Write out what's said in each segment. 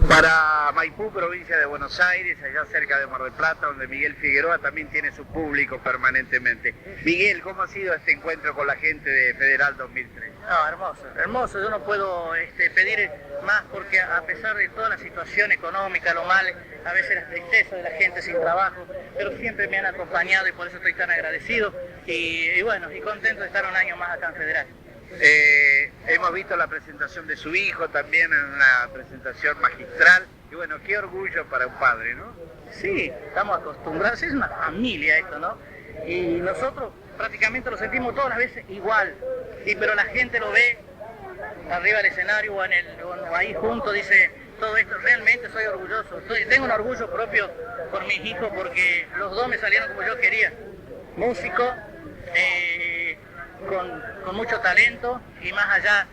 Para Maipú, provincia de Buenos Aires, allá cerca de Mar del Plata, donde Miguel Figueroa también tiene su público permanentemente. Miguel, ¿cómo ha sido este encuentro con la gente de Federal 2003? No, hermoso, hermoso. Yo no puedo pedir más porque a pesar de toda la situación económica, lo mal, a veces la tristeza de la gente sin trabajo, pero siempre me han acompañado y por eso estoy tan agradecido y bueno, y contento de estar un año más acá en Federal. Hemos visto la presentación de su hijo también en una presentación magistral y bueno, qué orgullo para un padre, ¿no? Sí, estamos acostumbrados, es una familia esto, ¿no? Y nosotros prácticamente lo sentimos todas las veces igual, pero la gente lo ve arriba del escenario o ahí junto, dice todo esto, realmente soy orgulloso, tengo un orgullo propio por mis hijos porque los dos me salieron como yo quería, músico, con mucho talento y más allá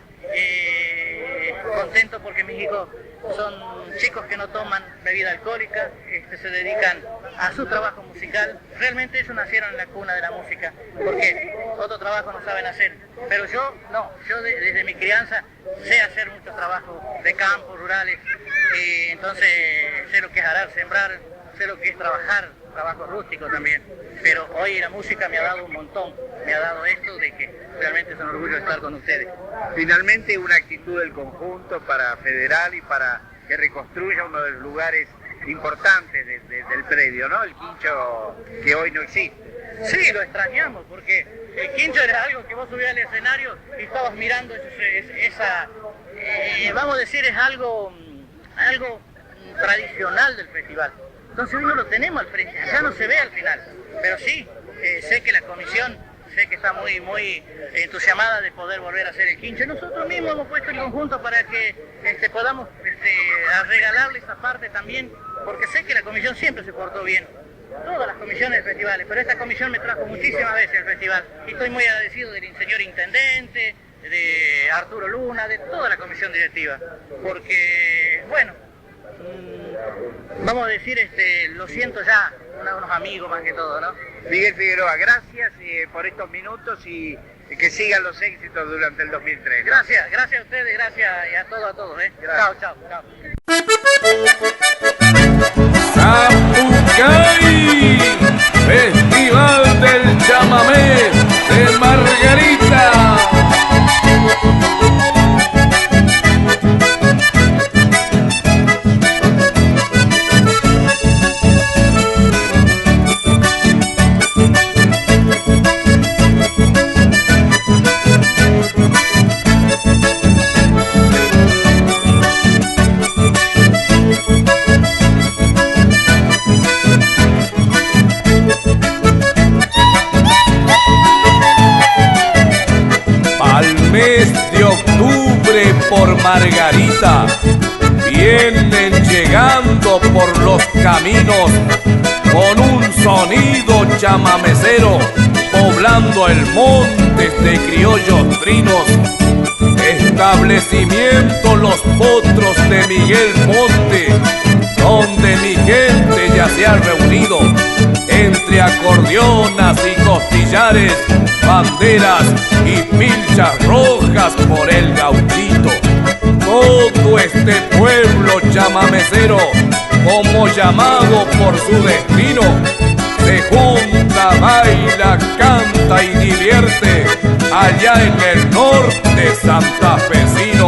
contento porque mis hijos son chicos que no toman bebida alcohólica, se dedican a su trabajo musical. Realmente ellos nacieron en la cuna de la música porque otro trabajo no saben hacer, pero yo no, desde mi crianza sé hacer muchos trabajos de campo, rurales, entonces sé lo que es arar, sembrar, sé lo que es trabajar, trabajo rústico también, pero hoy la música me ha dado un montón, me ha dado esto de que realmente es un orgullo estar con ustedes. Finalmente una actitud del conjunto para Federal y para que reconstruya uno de los lugares importantes del predio, ¿no? El quincho que hoy no existe. Sí, lo extrañamos porque el quincho era algo que vos subías al escenario y estabas mirando vamos a decir, es algo tradicional del festival. Entonces hoy no lo tenemos al frente, ya no se ve al final, pero sí, sé que la comisión, sé que está muy entusiasmada de poder volver a hacer el quincho. Nosotros mismos hemos puesto el conjunto para que podamos regalarle esa parte también, porque sé que la comisión siempre se portó bien, todas las comisiones de festivales, pero esta comisión me trajo muchísimas veces al festival y estoy muy agradecido del señor intendente, de Arturo Luna, de toda la comisión directiva, porque, bueno, vamos a decir, lo siento ya, unos amigos más que todo, ¿no? Miguel Figueroa, gracias por estos minutos y que sigan los éxitos durante el 2003. Gracias a ustedes, gracias y a todos, ¿eh? Chao, chao, chao. Zapucay, Festival del Chamamé de Margarita. Mes de octubre por Margarita vienen llegando por los caminos con un sonido chamamecero poblando el monte de criollos trinos. Establecimiento Los Potros de Miguel Monte, donde mi gente ya se ha reunido entre acordeonas y costillares, banderas y pilchas rojas por el gauchito. Todo este pueblo chamamecero, como llamado por su destino, se junta, baila, canta y divierte allá en el norte santafesino.